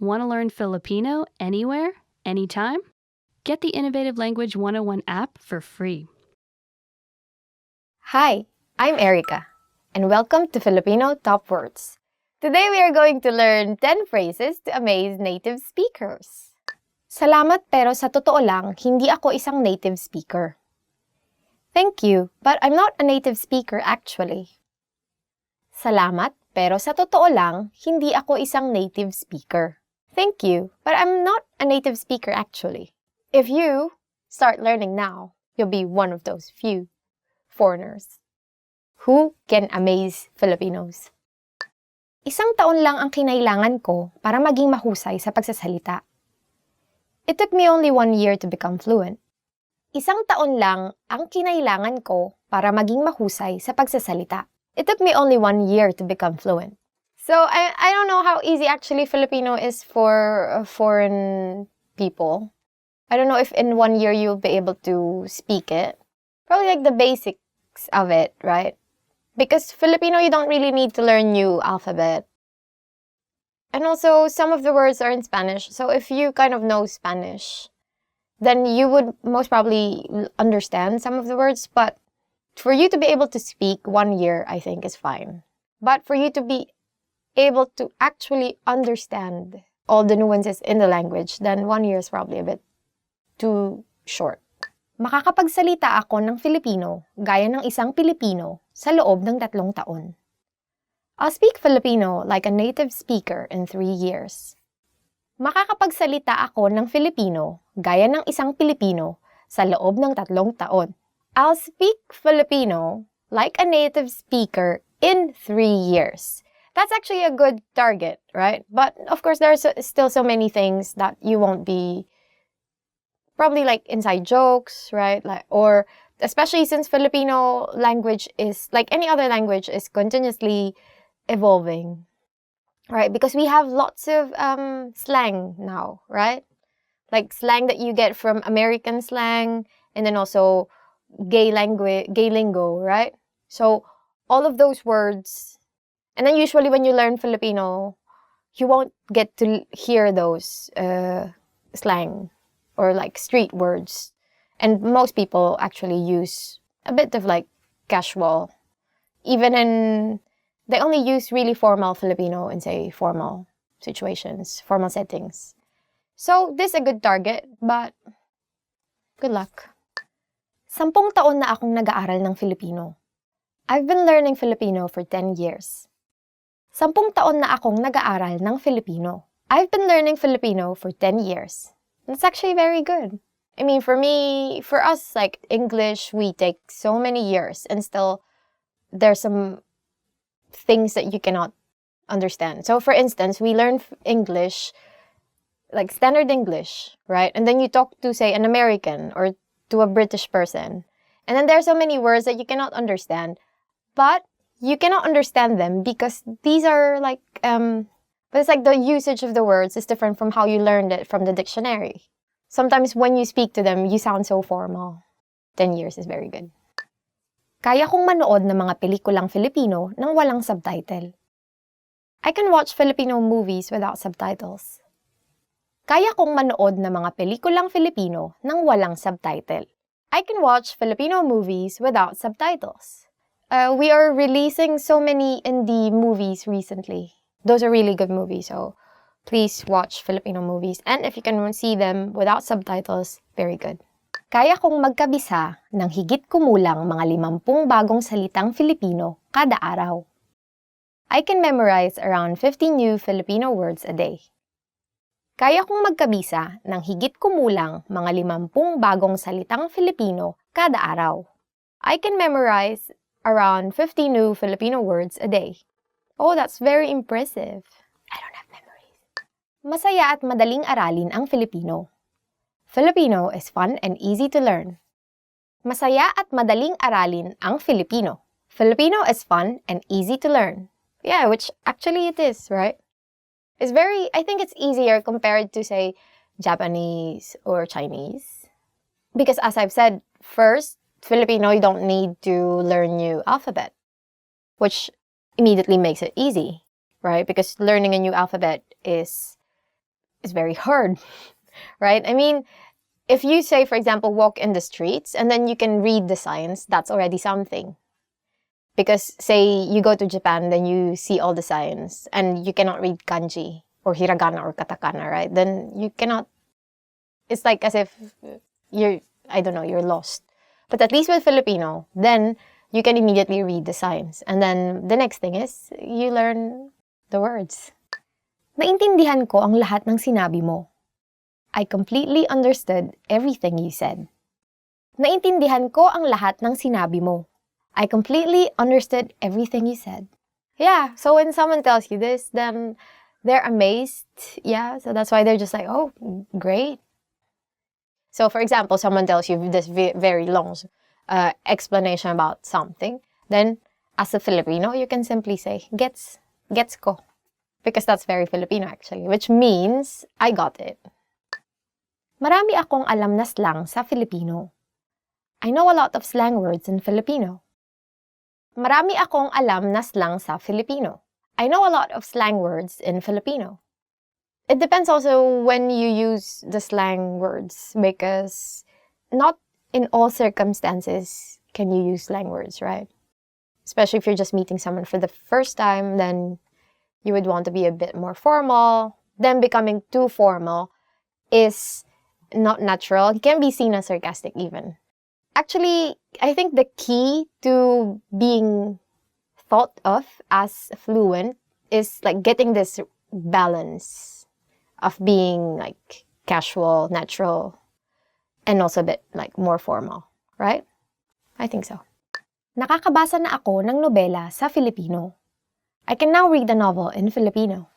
Want to learn Filipino anywhere, anytime? Get the Innovative Language 101 app for free. Hi, I'm Erica, and welcome to Filipino Top Words. Today we are going to learn 10 phrases to amaze native speakers. Salamat, pero sa totoo lang, hindi ako isang native speaker. Thank you, but I'm not a native speaker actually. Salamat, pero sa totoo lang, hindi ako isang native speaker. Thank you, but I'm not a native speaker actually. If you start learning now, you'll be one of those few foreigners who can amaze Filipinos. Isang taon lang ang kinailangan ko para maging mahusay sa pagsasalita. It took me only 1 year to become fluent. Isang taon lang ang kinailangan ko para maging mahusay sa pagsasalita. It took me only 1 year to become fluent. So I don't know how easy actually Filipino is for foreign people. I don't know if in 1 year you'll be able to speak it. Probably like the basics of it, right? Because Filipino, you don't really need to learn new alphabet. And also, some of the words are in Spanish. So if you kind of know Spanish, then you would most probably understand some of the words. But for you to be able to speak 1 year, I think is fine. But for you to be able to actually understand all the nuances in the language, then 1 year is probably a bit too short. Makakapagsalita ako ng Filipino gaya ng isang Pilipino sa loob ng 3 taon. I'll speak Filipino like a native speaker in 3 years. Makakapagsalita ako ng Filipino gaya ng isang Pilipino sa loob ng 3 taon. I'll speak Filipino like a native speaker in 3 years. That's actually a good target, right? But of course, there are still so many things that you won't be, probably like inside jokes, right? Or especially since Filipino language is, like any other language, is continuously evolving, right? Because we have lots of slang now, right? Like slang that you get from American slang, and then also gay lingo, right? So all of those words, and then usually when you learn Filipino, you won't get to hear those slang or like street words. And most people actually use a bit of like casual, even in, they only use really formal Filipino in, say, formal situations, formal settings. So, this is a good target, but good luck. 10 taon na akong nag-aaral ng Filipino. I've been learning Filipino for 10 years. 10 taon na akong nag-aaral ng Filipino. I've been learning Filipino for 10 years. That's actually very good. I mean, for me, for us, like English, we take so many years, and still there's some things that you cannot understand. So for instance, we learn English, like standard English, right? And then you talk to, say, an American or to a British person. And then there are so many words that you cannot understand. But you cannot understand them because these are like, but it's like the usage of the words is different from how you learned it from the dictionary. Sometimes when you speak to them, you sound so formal. 10 years is very good. Kaya kong manood ng mga pelikulang Filipino nang walang subtitle. I can watch Filipino movies without subtitles. Kaya kong manood ng mga pelikulang Filipino nang walang subtitle. I can watch Filipino movies without subtitles. We are releasing so many indie movies recently. Those are really good movies, so please watch Filipino movies. And if you can see them without subtitles, very good. Kaya kong magkabisa ng higit kumulang mga 50 bagong salitang Filipino kada araw. I can memorize around 50 new Filipino words a day. Kaya kong magkabisa ng higit kumulang mga 50 bagong salitang Filipino kada araw. I can memorize around 50 new Filipino words a day. Oh, that's very impressive. I don't have memories. Masaya at madaling aralin ang Filipino. Filipino is fun and easy to learn. Masaya at madaling aralin ang Filipino. Filipino is fun and easy to learn. Yeah, which actually it is, right? It's very, I think it's easier compared to, say, Japanese or Chinese. Because as I've said, first, Filipino, you don't need to learn new alphabet, which immediately makes it easy, right? Because learning a new alphabet is is very hard, right? I mean, if you say, for example, walk in the streets and then you can read the signs, that's already something. Because say you go to Japan, then you see all the signs and you cannot read kanji or hiragana or katakana, right? Then you cannot, it's like as if you're, I don't know, you're lost. But at least with Filipino, then you can immediately read the signs. And then the next thing is, you learn the words. Naintindihan ko ang lahat ng sinabi mo. I completely understood everything you said. Naintindihan ko ang lahat ng sinabi mo. I completely understood everything you said. Yeah, so when someone tells you this, then they're amazed. Yeah, so that's why they're just like, oh, great. So for example, someone tells you this very long explanation about something. Then, as a Filipino, you can simply say, gets ko. Because that's very Filipino actually, which means, I got it. Marami akong alam na slang sa Filipino. I know a lot of slang words in Filipino. Marami akong alam na slang sa Filipino. I know a lot of slang words in Filipino. It depends also when you use the slang words, because not in all circumstances can you use slang words, right? Especially if you're just meeting someone for the first time, then you would want to be a bit more formal. Then becoming too formal is not natural. It can be seen as sarcastic even. Actually, I think the key to being thought of as fluent is like getting this balance of being like casual, natural, and also a bit like more formal, right? I think so. Nakakabasa na ako ng nobela sa Filipino. I can now read a novel in Filipino.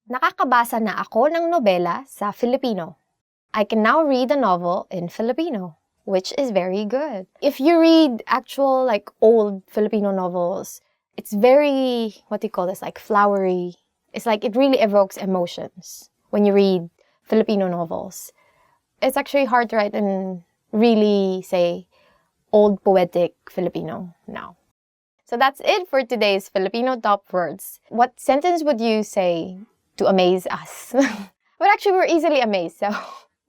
Nakakabasa na ako ng nobela sa Filipino. I can now read a novel in Filipino, which is very good. If you read actual like old Filipino novels, it's very, what do you call this, like flowery. It's like it really evokes emotions when you read Filipino novels. It's actually hard to write in really, say, old poetic Filipino now. So that's it for today's Filipino top words. What sentence would you say to amaze us? But actually, we're easily amazed, so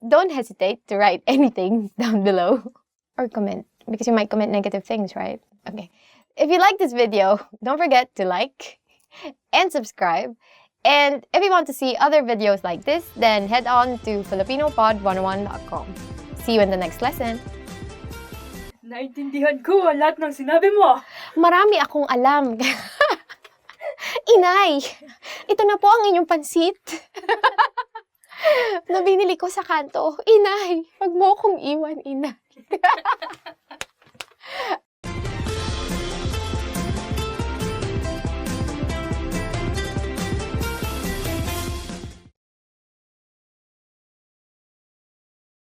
don't hesitate to write anything down below. Or comment, because you might comment negative things, right? Okay. If you like this video, don't forget to like and subscribe. And if you want to see other videos like this, then head on to filipinopod101.com. See you in the next lesson. Naintindihan ko ang lahat ng sinabi mo. Marami akong alam. Inay, ito na po ang inyong pansit. Na binili ko sa kanto. Inay, wag mo akong iwan, inay.